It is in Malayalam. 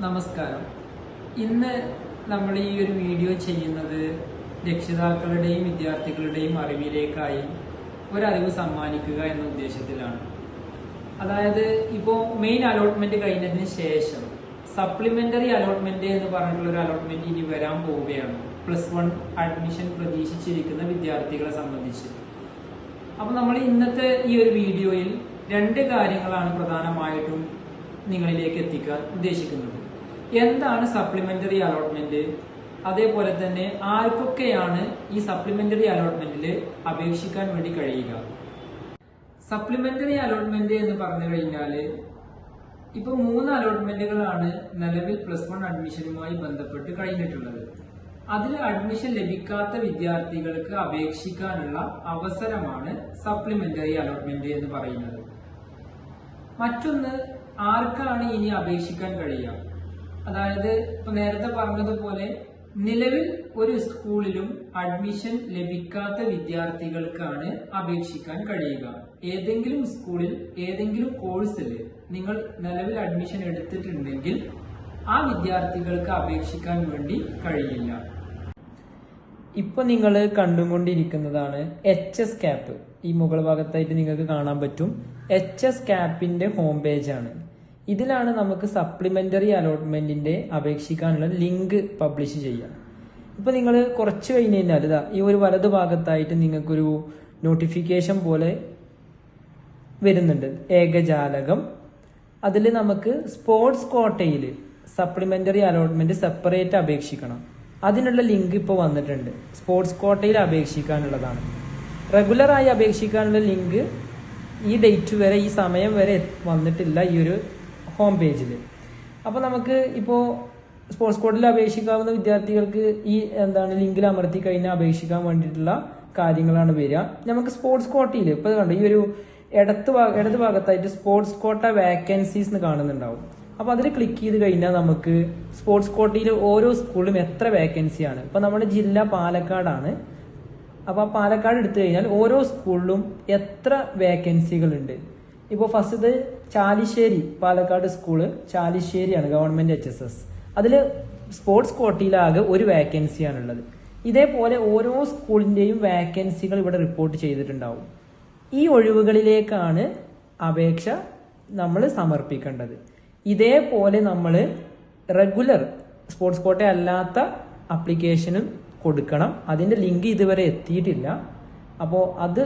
നമസ്കാരം. ഇന്ന് നമ്മൾ ഈ ഒരു വീഡിയോ ചെയ്യുന്നത് രക്ഷിതാക്കളുടെയും വിദ്യാർത്ഥികളുടെയും അറിവിലേക്കായി ഒരറിവ് സമ്മാനിക്കുക എന്ന ഉദ്ദേശത്തിലാണ്. അതായത് ഇപ്പോൾ മെയിൻ അലോട്ട്മെന്റ് കഴിഞ്ഞതിന് ശേഷം സപ്ലിമെന്ററി അലോട്ട്മെന്റ് എന്ന് പറഞ്ഞിട്ടുള്ള ഒരു അലോട്ട്മെന്റ് ഇനി വരാൻ പോവുകയാണ്, +1 അഡ്മിഷൻ പ്രതീക്ഷിച്ചിരിക്കുന്ന വിദ്യാർത്ഥികളെ സംബന്ധിച്ച്. അപ്പൊ നമ്മൾ ഇന്നത്തെ ഈ ഒരു വീഡിയോയിൽ 2 കാര്യങ്ങളാണ് പ്രധാനമായിട്ടും നിങ്ങളിലേക്ക് എത്തിക്കാൻ ഉദ്ദേശിക്കുന്നത്. എന്താണ് സപ്ലിമെന്ററി അലോട്ട്മെന്റ്, അതേപോലെ തന്നെ ആർക്കൊക്കെയാണ് ഈ സപ്ലിമെന്ററി അലോട്ട്മെന്റിൽ അപേക്ഷിക്കാൻ വേണ്ടി കഴിയുക. സപ്ലിമെന്ററി അലോട്ട്മെന്റ് എന്ന് പറഞ്ഞു കഴിഞ്ഞാൽ ഇപ്പൊ 3 അലോട്ട്മെന്റുകളാണ് നിലവിൽ +1 അഡ്മിഷനുമായി ബന്ധപ്പെട്ട് കഴിഞ്ഞിട്ടുള്ളത്. അതിൽ അഡ്മിഷൻ ലഭിക്കാത്ത വിദ്യാർത്ഥികൾക്ക് അപേക്ഷിക്കാനുള്ള അവസരമാണ് സപ്ലിമെന്ററി അലോട്ട്മെന്റ് എന്ന് പറയുന്നത്. മറ്റൊന്ന്, ആർക്കാണ് ഇനി അപേക്ഷിക്കാൻ കഴിയുക. അതായത് ഇപ്പൊ നേരത്തെ പറഞ്ഞതുപോലെ നിലവിൽ ഒരു സ്കൂളിലും അഡ്മിഷൻ ലഭിക്കാത്ത വിദ്യാർത്ഥികൾക്കാണ് അപേക്ഷിക്കാൻ കഴിയുക. ഏതെങ്കിലും സ്കൂളിൽ ഏതെങ്കിലും കോഴ്സിൽ നിങ്ങൾ നിലവിൽ അഡ്മിഷൻ എടുത്തിട്ടുണ്ടെങ്കിൽ ആ വിദ്യാർത്ഥികൾക്ക് അപേക്ഷിക്കാൻ വേണ്ടി കഴിയില്ല. ഇപ്പൊ നിങ്ങൾ കണ്ടുകൊണ്ടിരിക്കുന്നതാണ് HSCAP. ഈ മുകൾ ഭാഗത്തായിട്ട് നിങ്ങൾക്ക് കാണാൻ പറ്റും. HSCAPന്റെ ഹോം പേജ് ആണ്. ഇതിലാണ് നമുക്ക് സപ്ലിമെന്ററി അലോട്ട്മെന്റിന്റെ അപേക്ഷിക്കാനുള്ള ലിങ്ക് പബ്ലിഷ് ചെയ്യാം. ഇപ്പൊ നിങ്ങൾ കുറച്ച് കഴിഞ്ഞ് കഴിഞ്ഞാൽ ഇതാ ഈ ഒരു വലതു ഭാഗത്തായിട്ട് നിങ്ങൾക്കൊരു നോട്ടിഫിക്കേഷൻ പോലെ വരുന്നുണ്ട്, ഏകജാലകം. അതിൽ നമുക്ക് സ്പോർട്സ് കോട്ടയിൽ സപ്ലിമെന്ററി അലോട്ട്മെന്റ് സെപ്പറേറ്റ് അപേക്ഷിക്കണം. അതിനുള്ള ലിങ്ക് ഇപ്പോൾ വന്നിട്ടുണ്ട്. സ്പോർട്സ് കോട്ടയിൽ അപേക്ഷിക്കാനുള്ളതാണ്. റെഗുലറായി അപേക്ഷിക്കാനുള്ള ലിങ്ക് ഈ ഡേറ്റ് വരെ, ഈ സമയം വരെ വന്നിട്ടില്ല ഈ ഒരു ഹോം പേജിൽ. അപ്പോൾ നമുക്ക് ഇപ്പോൾ സ്പോർട്സ് കോട്ടയിൽ അപേക്ഷിക്കാവുന്ന വിദ്യാർത്ഥികൾക്ക് ഈ ലിങ്കിൽ അമർത്തി കഴിഞ്ഞാൽ അപേക്ഷിക്കാൻ വേണ്ടിയിട്ടുള്ള കാര്യങ്ങളാണ് വരിക. നമുക്ക് സ്പോർട്സ് കോട്ടയിൽ ഇപ്പോൾ കണ്ടു, ഈ ഒരു ഇടത് ഭാഗത്തായിട്ട് സ്പോർട്സ് കോട്ട വാക്കൻസീസ് എന്ന് കാണുന്നുണ്ടാവും. അപ്പൊ അതിൽ ക്ലിക്ക് ചെയ്ത് കഴിഞ്ഞാൽ നമുക്ക് സ്പോർട്സ് കോട്ടയിൽ ഓരോ സ്കൂളിലും എത്ര വേക്കൻസിയാണ്. ഇപ്പൊ നമ്മുടെ ജില്ല പാലക്കാടാണ്. അപ്പൊ ആ പാലക്കാട് എടുത്തു കഴിഞ്ഞാൽ ഓരോ സ്കൂളിലും എത്ര വേക്കൻസികളുണ്ട്. ഇപ്പോൾ ഫസ്റ്റ് ചാലിശ്ശേരി പാലക്കാട് സ്കൂള് ചാലിശ്ശേരിയാണ്, ഗവൺമെന്റ് HSS. അതിൽ സ്പോർട്സ് കോട്ടയിലാകെ ഒരു വേക്കൻസിയാണുള്ളത്. ഇതേപോലെ ഓരോ സ്കൂളിന്റെയും വേക്കൻസികൾ ഇവിടെ റിപ്പോർട്ട് ചെയ്തിട്ടുണ്ടാവും. ഈ ഒഴിവുകളിലേക്കാണ് അപേക്ഷ നമ്മൾ സമർപ്പിക്കേണ്ടത്. ഇതേപോലെ നമ്മൾ റെഗുലർ സ്പോർട്സ് കോട്ട അല്ലാത്ത അപ്ലിക്കേഷനും കൊടുക്കണം. അതിന്റെ ലിങ്ക് ഇതുവരെ എത്തിയിട്ടില്ല. അപ്പോൾ അത്